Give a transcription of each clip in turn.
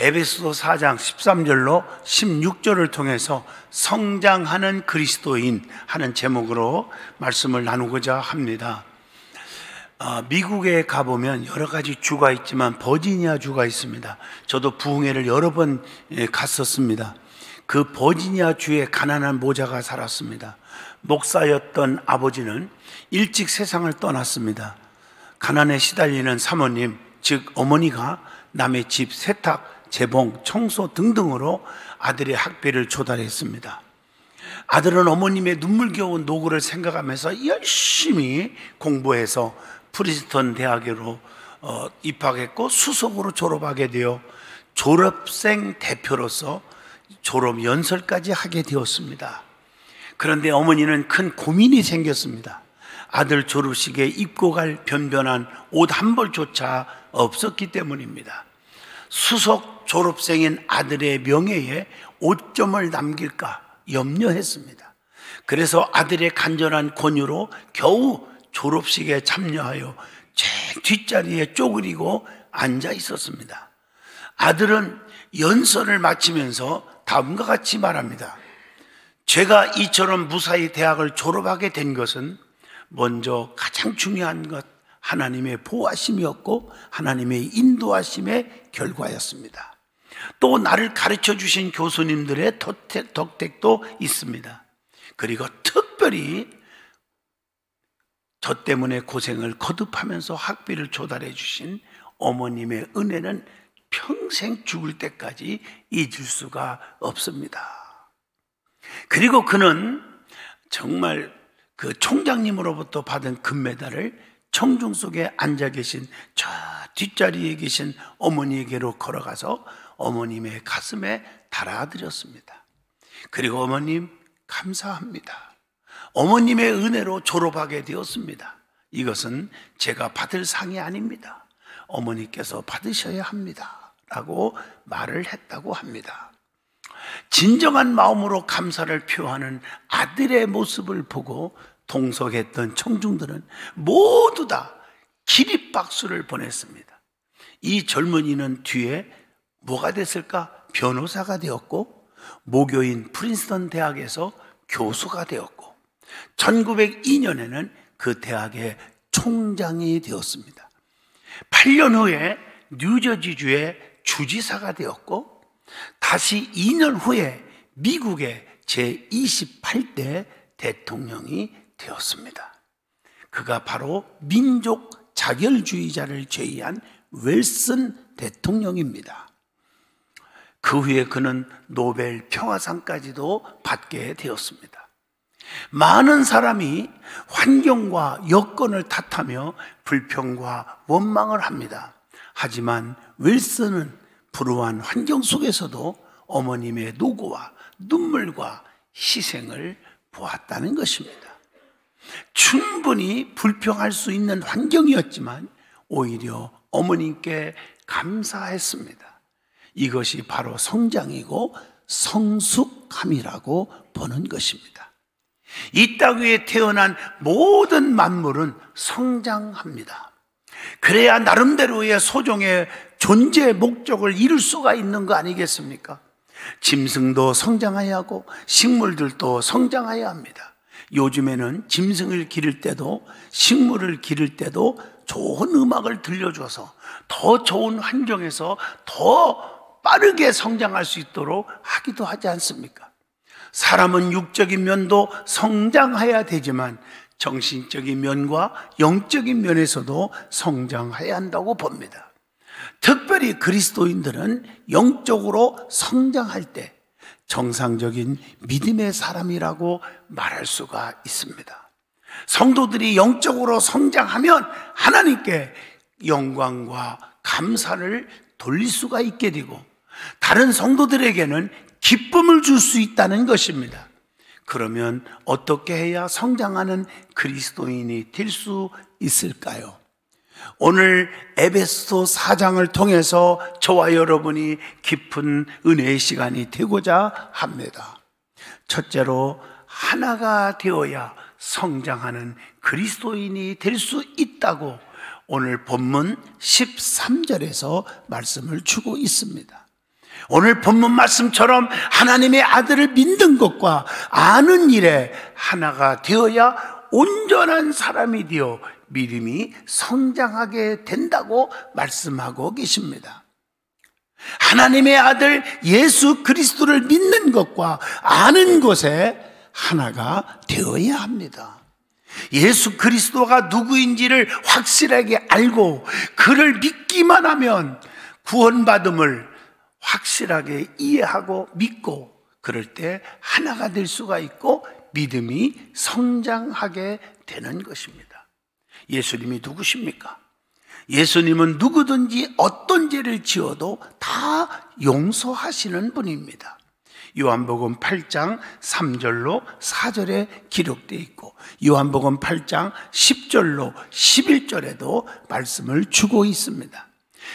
에베소서 4장 13절로 16절을 통해서 성장하는 그리스도인 하는 제목으로 말씀을 나누고자 합니다. 미국에 가보면 여러 가지 주가 있지만 버지니아 주가 있습니다. 저도 부흥회를 여러 번 갔었습니다. 그 버지니아 주에 가난한 모자가 살았습니다. 목사였던 아버지는 일찍 세상을 떠났습니다. 가난에 시달리는 사모님, 즉 어머니가 남의 집 세탁, 재봉, 청소 등등으로 아들의 학비를 조달했습니다. 아들은 어머님의 눈물겨운 노고를 생각하면서 열심히 공부해서 프린스턴 대학으로 입학했고 수석으로 졸업하게 되어 졸업생 대표로서 졸업 연설까지 하게 되었습니다. 그런데 어머니는 큰 고민이 생겼습니다. 아들 졸업식에 입고 갈 변변한 옷 한 벌조차 없었기 때문입니다. 수석 졸업생인 아들의 명예에 오점을 남길까 염려했습니다. 그래서 아들의 간절한 권유로 겨우 졸업식에 참여하여 제 뒷자리에 쪼그리고 앉아 있었습니다. 아들은 연설을 마치면서 다음과 같이 말합니다. 제가 이처럼 무사히 대학을 졸업하게 된 것은 먼저 가장 중요한 것 하나님의 보호하심이었고 하나님의 인도하심의 결과였습니다. 또 나를 가르쳐 주신 교수님들의 덕택도 있습니다. 그리고 특별히 저 때문에 고생을 거듭하면서 학비를 조달해 주신 어머님의 은혜는 평생 죽을 때까지 잊을 수가 없습니다. 그리고 그는 정말 그 총장님으로부터 받은 금메달을 청중 속에 앉아 계신 저 뒷자리에 계신 어머니에게로 걸어가서 어머님의 가슴에 달아드렸습니다. 그리고 어머님 감사합니다. 어머님의 은혜로 졸업하게 되었습니다. 이것은 제가 받을 상이 아닙니다. 어머니께서 받으셔야 합니다. 라고 말을 했다고 합니다. 진정한 마음으로 감사를 표하는 아들의 모습을 보고 동석했던 청중들은 모두 다 기립박수를 보냈습니다. 이 젊은이는 뒤에 뭐가 됐을까? 변호사가 되었고 모교인 프린스턴 대학에서 교수가 되었고 1902년에는 그 대학의 총장이 되었습니다. 8년 후에 뉴저지주의 주지사가 되었고 다시 2년 후에 미국의 제28대 대통령이 되었습니다. 그가 바로 민족 자결주의자를 제의한 윌슨 대통령입니다. 그 후에 그는 노벨 평화상까지도 받게 되었습니다. 많은 사람이 환경과 여건을 탓하며 불평과 원망을 합니다. 하지만 윌슨은 불우한 환경 속에서도 어머님의 노고와 눈물과 희생을 보았다는 것입니다. 충분히 불평할 수 있는 환경이었지만 오히려 어머님께 감사했습니다. 이것이 바로 성장이고 성숙함이라고 보는 것입니다. 이 땅 위에 태어난 모든 만물은 성장합니다. 그래야 나름대로의 소종의 존재 목적을 이룰 수가 있는 거 아니겠습니까? 짐승도 성장해야 하고 식물들도 성장해야 합니다. 요즘에는 짐승을 기를 때도 식물을 기를 때도 좋은 음악을 들려줘서 더 좋은 환경에서 더 빠르게 성장할 수 있도록 하기도 하지 않습니까? 사람은 육적인 면도 성장해야 되지만 정신적인 면과 영적인 면에서도 성장해야 한다고 봅니다. 특별히 그리스도인들은 영적으로 성장할 때 정상적인 믿음의 사람이라고 말할 수가 있습니다. 성도들이 영적으로 성장하면 하나님께 영광과 감사를 돌릴 수가 있게 되고 다른 성도들에게는 기쁨을 줄 수 있다는 것입니다. 그러면 어떻게 해야 성장하는 그리스도인이 될 수 있을까요? 오늘 에베소 4장을 통해서 저와 여러분이 깊은 은혜의 시간이 되고자 합니다. 첫째로 하나가 되어야 성장하는 그리스도인이 될 수 있다고 오늘 본문 13절에서 말씀을 주고 있습니다. 오늘 본문 말씀처럼 하나님의 아들을 믿는 것과 아는 일에 하나가 되어야 온전한 사람이 되어 믿음이 성장하게 된다고 말씀하고 계십니다. 하나님의 아들 예수 그리스도를 믿는 것과 아는 것에 하나가 되어야 합니다. 예수 그리스도가 누구인지를 확실하게 알고 그를 믿기만 하면 구원받음을 확실하게 이해하고 믿고 그럴 때 하나가 될 수가 있고 믿음이 성장하게 되는 것입니다. 예수님이 누구십니까? 예수님은 누구든지 어떤 죄를 지어도 다 용서하시는 분입니다. 요한복음 8장 3절로 4절에 기록되어 있고 요한복음 8장 10절로 11절에도 말씀을 주고 있습니다.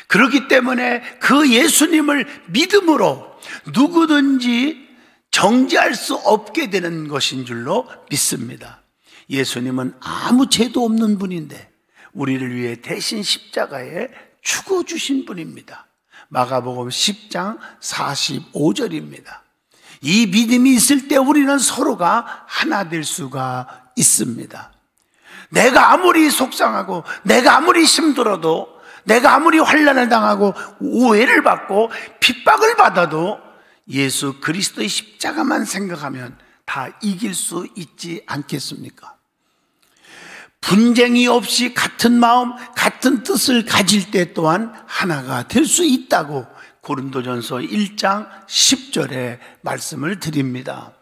그렇기 때문에 그 예수님을 믿음으로 누구든지 정죄할 수 없게 되는 것인 줄로 믿습니다. 예수님은 아무 죄도 없는 분인데 우리를 위해 대신 십자가에 죽어주신 분입니다. 마가복음 10장 45절입니다. 이 믿음이 있을 때 우리는 서로가 하나 될 수가 있습니다. 내가 아무리 속상하고 내가 아무리 힘들어도 내가 아무리 환난을 당하고 오해를 받고 핍박을 받아도 예수 그리스도의 십자가만 생각하면 다 이길 수 있지 않겠습니까? 분쟁이 없이 같은 마음, 같은 뜻을 가질 때 또한 하나가 될 수 있다고 고린도전서 1장 10절에 말씀을 드립니다.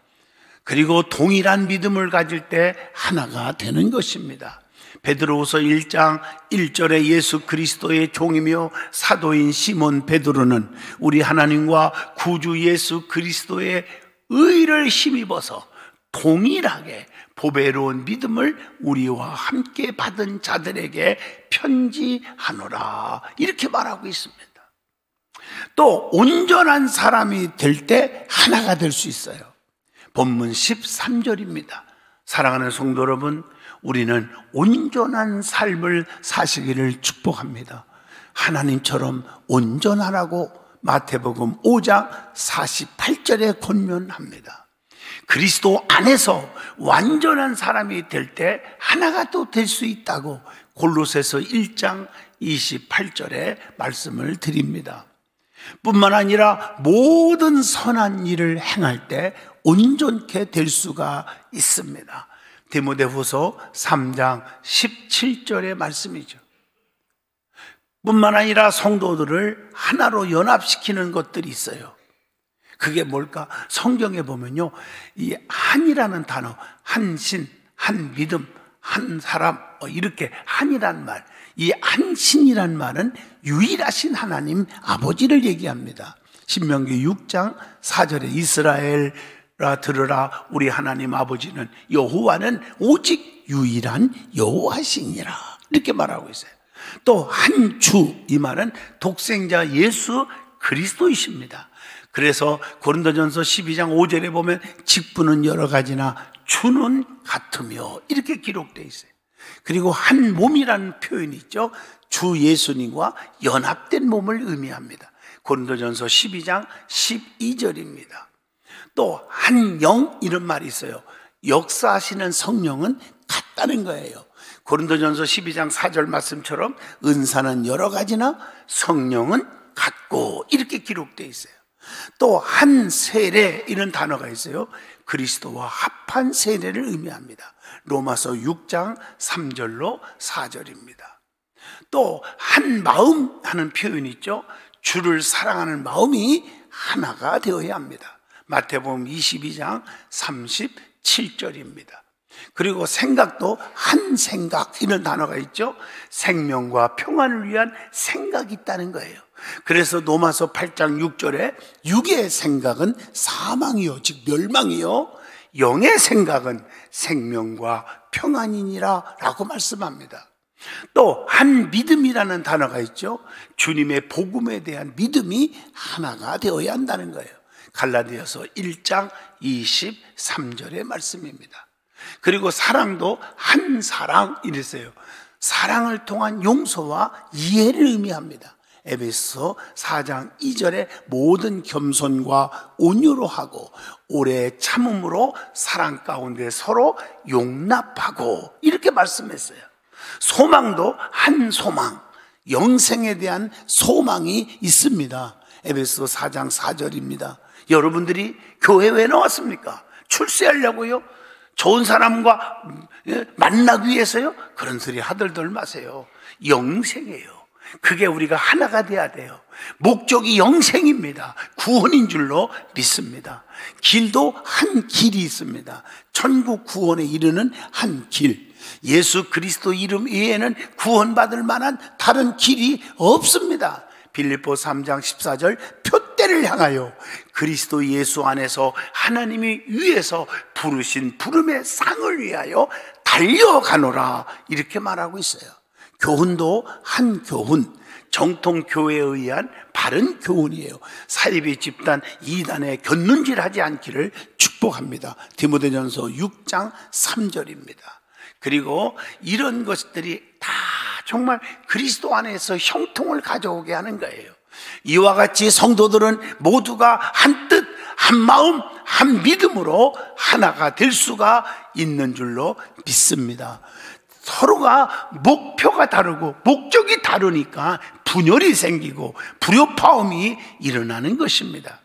그리고 동일한 믿음을 가질 때 하나가 되는 것입니다. 베드로후서 1장 1절에 예수 그리스도의 종이며 사도인 시몬 베드로는 우리 하나님과 구주 예수 그리스도의 의를 힘입어서 동일하게 보배로운 믿음을 우리와 함께 받은 자들에게 편지하노라 이렇게 말하고 있습니다. 또 온전한 사람이 될 때 하나가 될 수 있어요. 본문 13절입니다. 사랑하는 성도 여러분, 우리는 온전한 삶을 사시기를 축복합니다. 하나님처럼 온전하라고 마태복음 5장 48절에 권면합니다. 그리스도 안에서 완전한 사람이 될 때 하나가 또 될 수 있다고 골로새서 1장 28절에 말씀을 드립니다. 뿐만 아니라 모든 선한 일을 행할 때 온전케 될 수가 있습니다. 디모데후서 3장 17절의 말씀이죠. 뿐만 아니라 성도들을 하나로 연합시키는 것들이 있어요. 그게 뭘까? 성경에 보면요, 이 한이라는 단어, 한신, 한 믿음, 한 사람, 이렇게 한이란 말, 이 한신이란 말은 유일하신 하나님 아버지를 얘기합니다. 신명기 6장 4절에 이스라엘아 들으라, 우리 하나님 아버지는 여호와는 오직 유일한 여호와시니라 이렇게 말하고 있어요. 또 한 주, 이 말은 독생자 예수 그리스도이십니다. 그래서 고린도전서 12장 5절에 보면 직분은 여러 가지나 주는 같으며 이렇게 기록되어 있어요. 그리고 한 몸이라는 표현이 있죠. 주 예수님과 연합된 몸을 의미합니다. 고린도전서 12장 12절입니다. 또 한 영 이런 말이 있어요. 역사하시는 성령은 같다는 거예요. 고린도전서 12장 4절 말씀처럼 은사는 여러 가지나 성령은 같고 이렇게 기록되어 있어요. 또 한 세례 이런 단어가 있어요. 그리스도와 합한 세례를 의미합니다. 로마서 6장 3절로 4절입니다. 또 한 마음 하는 표현이 있죠. 주를 사랑하는 마음이 하나가 되어야 합니다. 마태복음 22장 37절입니다. 그리고 생각도 한 생각 이런 단어가 있죠. 생명과 평안을 위한 생각이 있다는 거예요. 그래서 로마서 8장 6절에 육의 생각은 사망이요 즉 멸망이요 영의 생각은 생명과 평안이니라 라고 말씀합니다. 또 한 믿음이라는 단어가 있죠. 주님의 복음에 대한 믿음이 하나가 되어야 한다는 거예요. 갈라디아서 1장 23절의 말씀입니다. 그리고 사랑도 한 사랑 이랬어요. 사랑을 통한 용서와 이해를 의미합니다. 에베소 4장 2절에 모든 겸손과 온유로 하고 오래 참음으로 사랑 가운데 서로 용납하고 이렇게 말씀했어요. 소망도 한 소망, 영생에 대한 소망이 있습니다. 에베소 4장 4절입니다. 여러분들이 교회 왜 나왔습니까? 출세하려고요? 좋은 사람과 만나기 위해서요? 그런 소리 하들들 마세요. 영생이에요. 그게 우리가 하나가 돼야 돼요. 목적이 영생입니다. 구원인 줄로 믿습니다. 길도 한 길이 있습니다. 천국 구원에 이르는 한 길. 예수 그리스도 이름 외에는 구원받을 만한 다른 길이 없습니다. 빌립보 3장 14절 표대를 향하여 그리스도 예수 안에서 하나님이 위에서 부르신 부름의 상을 위하여 달려가노라 이렇게 말하고 있어요. 교훈도 한 교훈, 정통교회에 의한 바른 교훈이에요. 사이비 집단 이단에 곁눈질하지 않기를 축복합니다. 디모데전서 6장 3절입니다. 그리고 이런 것들이 다 정말 그리스도 안에서 형통을 가져오게 하는 거예요. 이와 같이 성도들은 모두가 한 뜻, 한 마음, 한 믿음으로 하나가 될 수가 있는 줄로 믿습니다. 서로가 목표가 다르고 목적이 다르니까 분열이 생기고 불협화음이 일어나는 것입니다.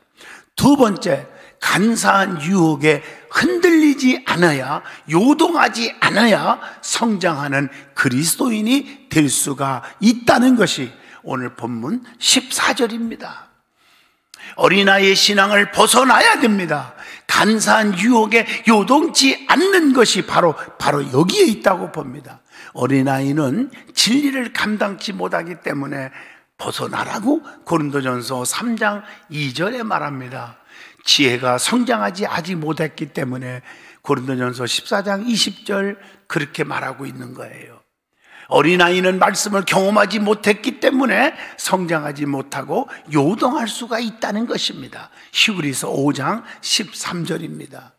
두 번째, 간사한 유혹에 흔들리지 않아야, 요동하지 않아야 성장하는 그리스도인이 될 수가 있다는 것이 오늘 본문 14절입니다. 어린아이의 신앙을 벗어나야 됩니다. 간사한 유혹에 요동치 않는 것이 바로 여기에 있다고 봅니다. 어린아이는 진리를 감당치 못하기 때문에 벗어나라고 고린도전서 3장 2절에 말합니다. 지혜가 성장하지 아직 못했기 때문에 고린도전서 14장 20절 그렇게 말하고 있는 거예요. 어린아이는 말씀을 경험하지 못했기 때문에 성장하지 못하고 요동할 수가 있다는 것입니다. 히브리서 5장 13절입니다.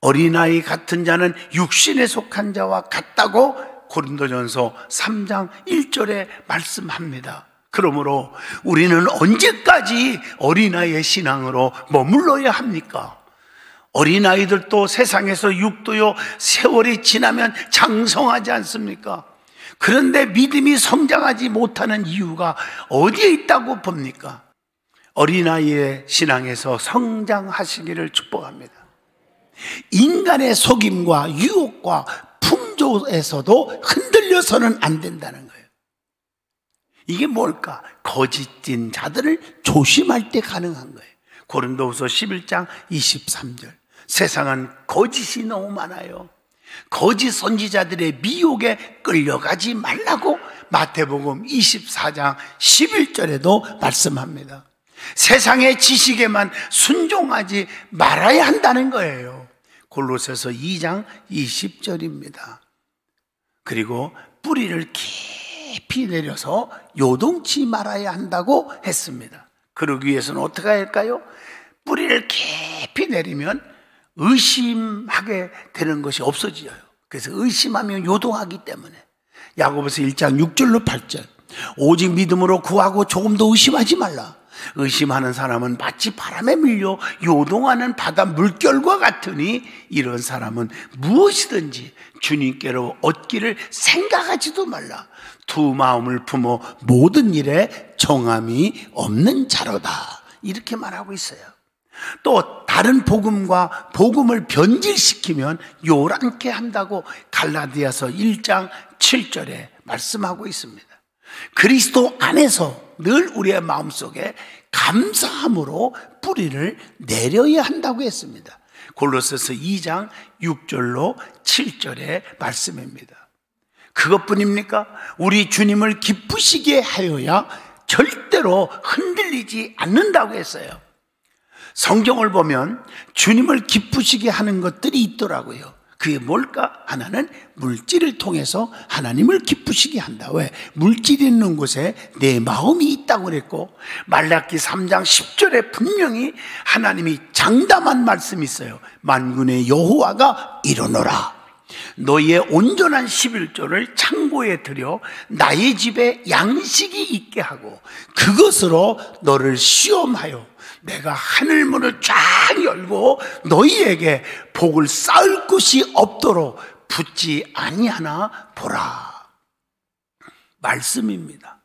어린아이 같은 자는 육신에 속한 자와 같다고 고린도전서 3장 1절에 말씀합니다. 그러므로 우리는 언제까지 어린아이의 신앙으로 머물러야 합니까? 어린아이들도 세상에서 육도요, 세월이 지나면 장성하지 않습니까? 그런데 믿음이 성장하지 못하는 이유가 어디에 있다고 봅니까? 어린아이의 신앙에서 성장하시기를 축복합니다. 인간의 속임과 유혹과 풍조에서도 흔들려서는 안 된다는 거예요. 이게 뭘까? 거짓된 자들을 조심할 때 가능한 거예요. 고린도후서 11장 23절. 세상은 거짓이 너무 많아요. 거짓 선지자들의 미혹에 끌려가지 말라고 마태복음 24장 11절에도 말씀합니다. 세상의 지식에만 순종하지 말아야 한다는 거예요. 골로새서 2장 20절입니다. 그리고 뿌리를 깊이 내려서 요동치 말아야 한다고 했습니다. 그러기 위해서는 어떻게 할까요? 뿌리를 깊이 내리면 의심하게 되는 것이 없어져요. 그래서 의심하면 요동하기 때문에 야고보서 1장 6절로 8절 오직 믿음으로 구하고 조금도 의심하지 말라. 의심하는 사람은 마치 바람에 밀려 요동하는 바다 물결과 같으니 이런 사람은 무엇이든지 주님께로 얻기를 생각하지도 말라. 두 마음을 품어 모든 일에 정함이 없는 자로다. 이렇게 말하고 있어요. 또 다른 복음과 복음을 변질시키면 요란케 한다고 갈라디아서 1장 7절에 말씀하고 있습니다. 그리스도 안에서 늘 우리의 마음속에 감사함으로 뿌리를 내려야 한다고 했습니다. 골로새서 2장 6절로 7절의 말씀입니다. 그것뿐입니까? 우리 주님을 기쁘시게 하여야 절대로 흔들리지 않는다고 했어요. 성경을 보면 주님을 기쁘시게 하는 것들이 있더라고요. 그게 뭘까? 하나는 물질을 통해서 하나님을 기쁘시게 한다. 왜? 물질이 있는 곳에 내 마음이 있다고 그랬고, 말라기 3장 10절에 분명히 하나님이 장담한 말씀이 있어요. 만군의 여호와가 일어나라. 너희의 온전한 11조를 창고에 들여 나의 집에 양식이 있게 하고 그것으로 너를 시험하여 내가 하늘문을 쫙 열고 너희에게 복을 쌓을 곳이 없도록 붙지 아니하나 보라. 말씀입니다.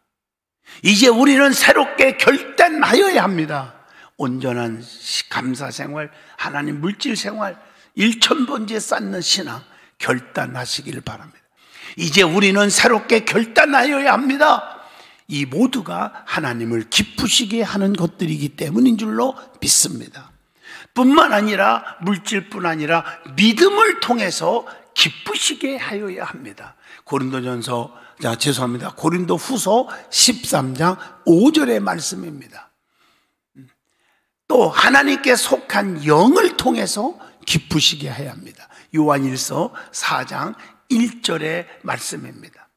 이제 우리는 새롭게 결단하여야 합니다. 온전한 감사생활, 하나님 물질생활, 1000번째 쌓는 신앙 결단하시길 바랍니다. 이제 우리는 새롭게 결단하여야 합니다. 이 모두가 하나님을 기쁘시게 하는 것들이기 때문인 줄로 믿습니다. 뿐만 아니라 물질뿐 아니라 믿음을 통해서 기쁘시게 하여야 합니다. 고린도 후서 13장 5절의 말씀입니다. 또 하나님께 속한 영을 통해서 기쁘시게 해야 합니다. 요한일서 4장 1절의 말씀입니다.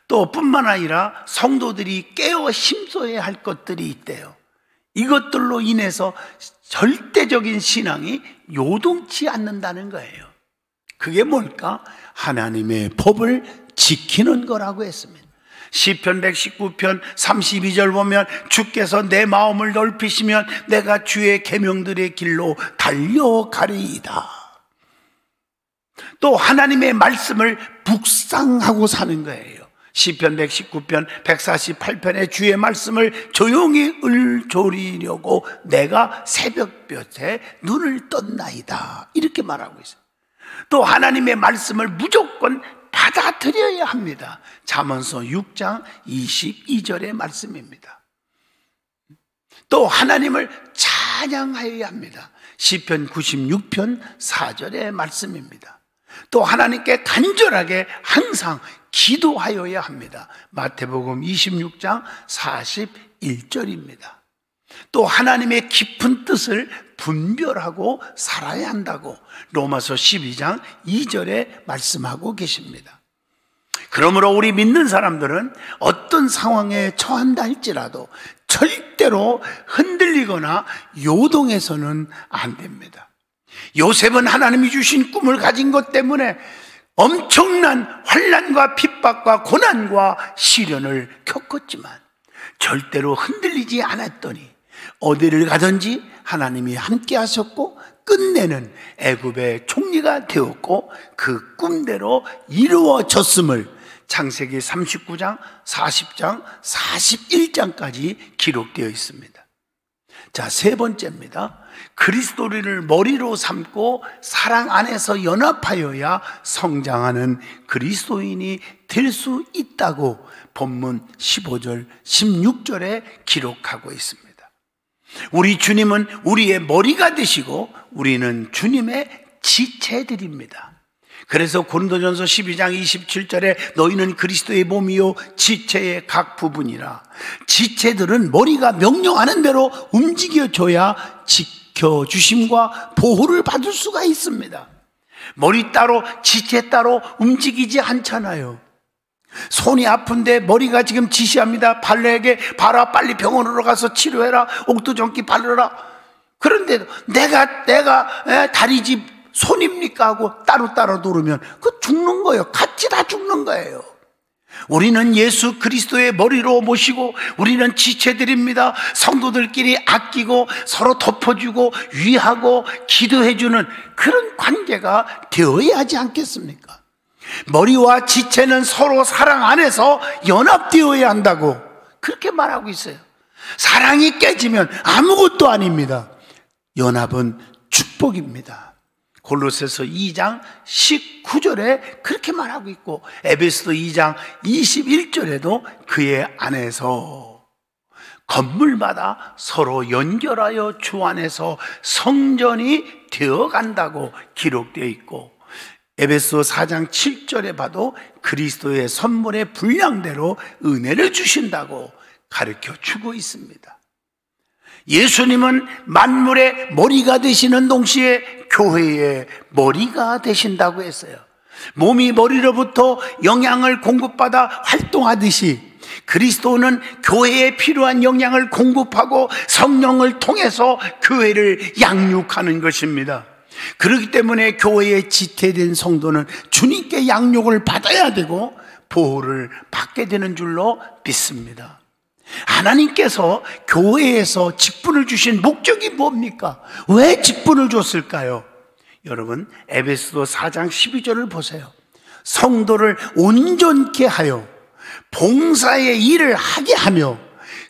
또 뿐만 아니라 성도들이 깨어 힘써야 할 것들이 있대요. 이것들로 인해서 절대적인 신앙이 요동치 않는다는 거예요. 그게 뭘까? 하나님의 법을 지키는 거라고 했습니다. 시편 119편 32절 보면 주께서 내 마음을 넓히시면 내가 주의 계명들의 길로 달려가리이다. 또 하나님의 말씀을 묵상하고 사는 거예요. 시편 119편 148편의 주의 말씀을 조용히 을조리려고 내가 새벽볕에 눈을 떴나이다. 이렇게 말하고 있어요. 또 하나님의 말씀을 무조건 받아들여야 합니다. 잠언서 6장 22절의 말씀입니다. 또 하나님을 찬양하여야 합니다. 시편 96편 4절의 말씀입니다. 또 하나님께 간절하게 항상 기도하여야 합니다. 마태복음 26장 41절입니다. 또 하나님의 깊은 뜻을 분별하고 살아야 한다고 로마서 12장 2절에 말씀하고 계십니다. 그러므로 우리 믿는 사람들은 어떤 상황에 처한다 할지라도 절대로 흔들리거나 요동해서는 안 됩니다. 요셉은 하나님이 주신 꿈을 가진 것 때문에 엄청난 환난과 핍박과 고난과 시련을 겪었지만 절대로 흔들리지 않았더니 어디를 가든지 하나님이 함께 하셨고 끝내는 애굽의 총리가 되었고 그 꿈대로 이루어졌음을 창세기 39장, 40장, 41장까지 기록되어 있습니다. 자, 세 번째입니다. 그리스도를 머리로 삼고 사랑 안에서 연합하여야 성장하는 그리스도인이 될 수 있다고 본문 15절, 16절에 기록하고 있습니다. 우리 주님은 우리의 머리가 되시고 우리는 주님의 지체들입니다. 그래서 고린도전서 12장 27절에 너희는 그리스도의 몸이요 지체의 각 부분이라. 지체들은 머리가 명령하는 대로 움직여줘야 지켜주심과 보호를 받을 수가 있습니다. 머리 따로 지체 따로 움직이지 않잖아요. 손이 아픈데 머리가 지금 지시합니다. 발레에게 봐라, 빨리 병원으로 가서 치료해라, 옥두전기 바르라. 그런데 내가 다리집 손입니까 하고 따로따로 누르면 그 죽는 거예요. 같이 다 죽는 거예요. 우리는 예수 그리스도의 머리로 모시고 우리는 지체들입니다. 성도들끼리 아끼고 서로 덮어주고 위하고 기도해주는 그런 관계가 되어야 하지 않겠습니까? 머리와 지체는 서로 사랑 안에서 연합되어야 한다고 그렇게 말하고 있어요. 사랑이 깨지면 아무것도 아닙니다. 연합은 축복입니다. 골로새서 2장 19절에 그렇게 말하고 있고 에베소서 2장 21절에도 그의 안에서 건물마다 서로 연결하여 주 안에서 성전이 되어간다고 기록되어 있고 에베소 4장 7절에 봐도 그리스도의 선물의 분량대로 은혜를 주신다고 가르쳐 주고 있습니다. 예수님은 만물의 머리가 되시는 동시에 교회의 머리가 되신다고 했어요. 몸이 머리로부터 영양을 공급받아 활동하듯이 그리스도는 교회에 필요한 영양을 공급하고 성령을 통해서 교회를 양육하는 것입니다. 그렇기 때문에 교회에 지체된 성도는 주님께 양육을 받아야 되고 보호를 받게 되는 줄로 믿습니다. 하나님께서 교회에서 직분을 주신 목적이 뭡니까? 왜 직분을 줬을까요? 여러분, 에베소서 4장 12절을 보세요. 성도를 온전케 하여 봉사의 일을 하게 하며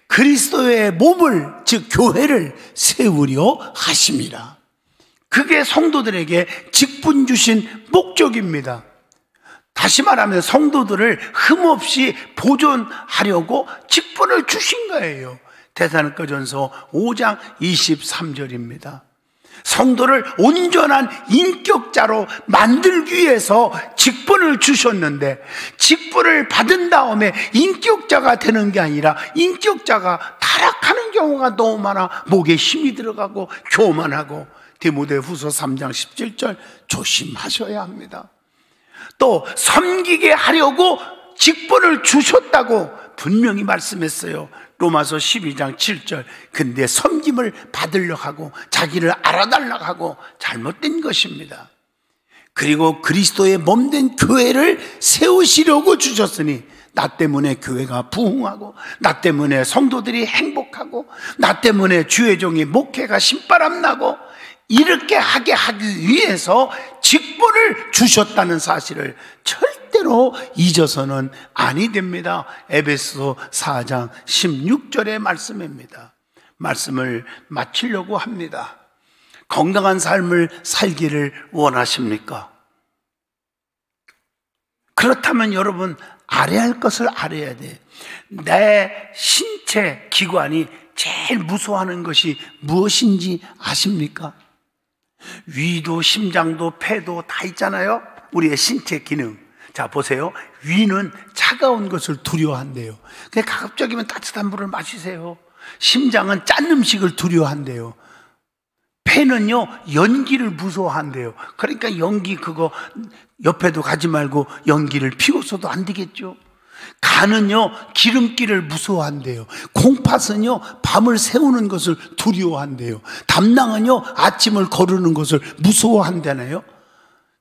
그리스도의 몸을, 즉 교회를 세우려 하십니다. 그게 성도들에게 직분 주신 목적입니다. 다시 말하면 성도들을 흠없이 보존하려고 직분을 주신 거예요. 데살로니가전서 5장 23절입니다. 성도를 온전한 인격자로 만들기 위해서 직분을 주셨는데, 직분을 받은 다음에 인격자가 되는 게 아니라 인격자가 타락하는 경우가 너무 많아 목에 힘이 들어가고 교만하고, 디모데후서 3장 17절 조심하셔야 합니다. 또 섬기게 하려고 직분을 주셨다고 분명히 말씀했어요. 로마서 12장 7절. 근데 섬김을 받으려고 하고 자기를 알아달라고 하고 잘못된 것입니다. 그리고 그리스도의 몸된 교회를 세우시려고 주셨으니, 나 때문에 교회가 부흥하고, 나 때문에 성도들이 행복하고, 나 때문에 주의 종의 목회가 신바람 나고, 이렇게 하게 하기 위해서 직분을 주셨다는 사실을 절대로 잊어서는 아니 됩니다. 에베소 4장 16절의 말씀입니다. 말씀을 마치려고 합니다. 건강한 삶을 살기를 원하십니까? 그렇다면 여러분, 알아야 할 것을 알아야 돼. 내 신체 기관이 제일 무서워하는 것이 무엇인지 아십니까? 위도, 심장도, 폐도 다 있잖아요. 우리의 신체 기능. 자, 보세요. 위는 차가운 것을 두려워한대요. 그냥 가급적이면 따뜻한 물을 마시세요. 심장은 짠 음식을 두려워한대요. 폐는요, 연기를 무서워한대요. 그러니까 연기 그거 옆에도 가지 말고 연기를 피워서도 안 되겠죠. 간은요, 기름기를 무서워한대요. 콩팥은요, 밤을 새우는 것을 두려워한대요. 담낭은요, 아침을 거르는 것을 무서워한다네요.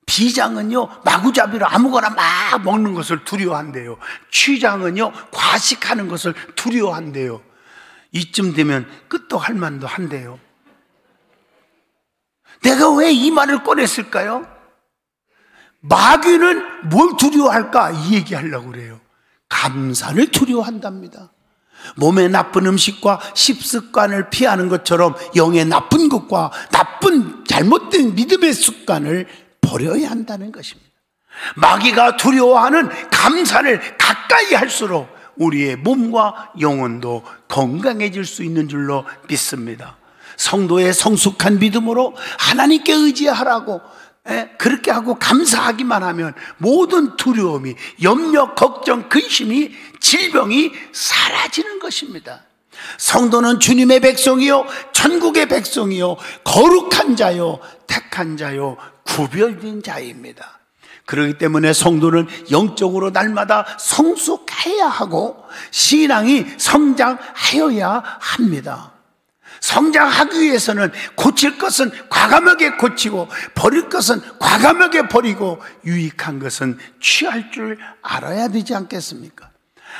비장은요, 마구잡이로 아무거나 막 먹는 것을 두려워한대요. 취장은요, 과식하는 것을 두려워한대요. 이쯤 되면 끝도 할 만도 한대요. 내가 왜 이 말을 꺼냈을까요? 마귀는 뭘 두려워할까? 이 얘기하려고 그래요. 감사를 두려워한답니다. 몸에 나쁜 음식과 식습관을 피하는 것처럼 영의 나쁜 것과 나쁜 잘못된 믿음의 습관을 버려야 한다는 것입니다. 마귀가 두려워하는 감사를 가까이 할수록 우리의 몸과 영혼도 건강해질 수 있는 줄로 믿습니다. 성도의 성숙한 믿음으로 하나님께 의지하라고 그렇게 하고 감사하기만 하면 모든 두려움이, 염려, 걱정, 근심이, 질병이 사라지는 것입니다. 성도는 주님의 백성이요, 천국의 백성이요, 거룩한 자요, 택한 자요, 구별된 자입니다. 그렇기 때문에 성도는 영적으로 날마다 성숙해야 하고 신앙이 성장하여야 합니다. 성장하기 위해서는 고칠 것은 과감하게 고치고 버릴 것은 과감하게 버리고 유익한 것은 취할 줄 알아야 되지 않겠습니까?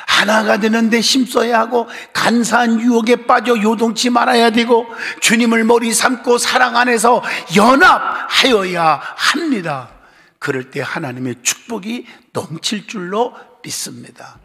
하나가 되는데 힘써야 하고 간사한 유혹에 빠져 요동치 말아야 되고 주님을 머리 삼고 사랑 안에서 연합하여야 합니다. 그럴 때 하나님의 축복이 넘칠 줄로 믿습니다.